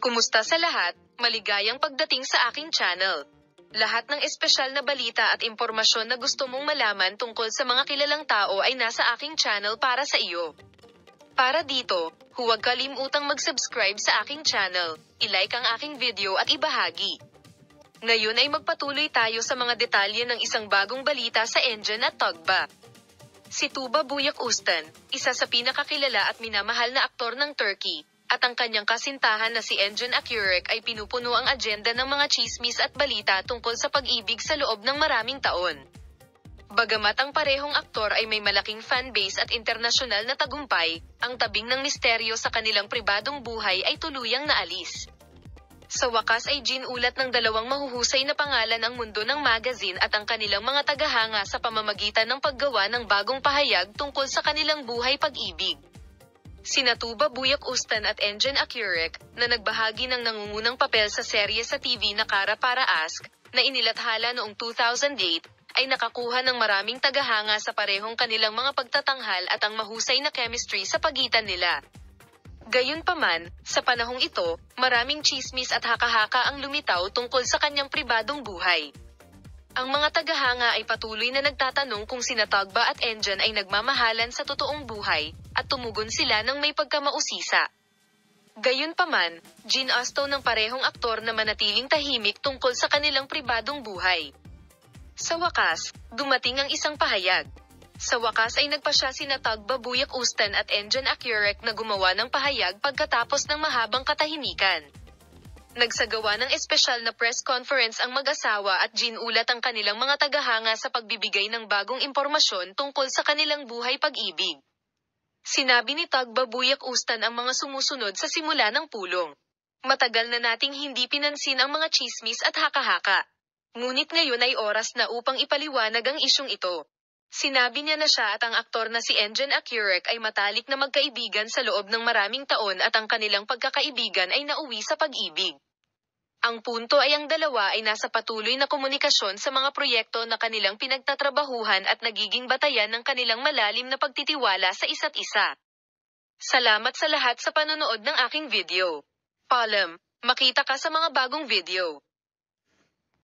Kumusta sa lahat? Maligayang pagdating sa aking channel. Lahat ng espesyal na balita at impormasyon na gusto mong malaman tungkol sa mga kilalang tao ay nasa aking channel para sa iyo. Para dito, huwag kalimutang mag-subscribe sa aking channel, i-like ang aking video at ibahagi. Ngayon ay magpatuloy tayo sa mga detalye ng isang bagong balita sa Engin at Tugba. Si Tuba Büyük Üstün, isa sa pinakakilala at minamahal na aktor ng Turkey, at ang kanyang kasintahan na si Engin Akyurek ay pinupuno ang agenda ng mga tsismis at balita tungkol sa pag-ibig sa loob ng maraming taon. Bagamat ang parehong aktor ay may malaking fanbase at internasyonal na tagumpay, ang tabing ng misteryo sa kanilang pribadong buhay ay tuluyang naalis. Sa wakas ay ginulat ng dalawang mahuhusay na pangalan ang mundo ng magazine at ang kanilang mga tagahanga sa pamamagitan ng paggawa ng bagong pahayag tungkol sa kanilang buhay pag-ibig. Sina Tuba Büyük Üstün at Engin Akyurek, na nagbahagi ng nangungunang papel sa serye sa TV na Kara Para Ask, na inilathala noong 2008, ay nakakuha ng maraming tagahanga sa parehong kanilang mga pagtatanghal at ang mahusay na chemistry sa pagitan nila. Gayunpaman, sa panahong ito, maraming tsismis at haka-haka ang lumitaw tungkol sa kanyang pribadong buhay. Ang mga tagahanga ay patuloy na nagtatanong kung sina Tugba at Engin ay nagmamahalan sa totoong buhay, at tumugon sila ng may pagkamausisa. Gayunpaman, ginusto ng parehong aktor na manatiling tahimik tungkol sa kanilang pribadong buhay. Sa wakas, dumating ang isang pahayag. Sa wakas ay nagpasya sina Tuba Büyük Üstün at Engin Akyurek na gumawa ng pahayag pagkatapos ng mahabang katahimikan. Nagsagawa ng espesyal na press conference ang mag-asawa at ginulat ang kanilang mga tagahanga sa pagbibigay ng bagong impormasyon tungkol sa kanilang buhay pag-ibig. Sinabi ni Tuba Büyük Üstün ang mga sumusunod sa simula ng pulong. Matagal na nating hindi pinansin ang mga tsismis at haka-haka. Ngunit ngayon ay oras na upang ipaliwanag ang isyong ito. Sinabi niya na siya at ang aktor na si Engin Akyurek ay matalik na magkaibigan sa loob ng maraming taon at ang kanilang pagkakaibigan ay nauwi sa pag-ibig. Ang punto ay ang dalawa ay nasa patuloy na komunikasyon sa mga proyekto na kanilang pinagtatrabahuhan at nagiging batayan ng kanilang malalim na pagtitiwala sa isa't isa. Salamat sa lahat sa panonood ng aking video. Paalam, makita ka sa mga bagong video.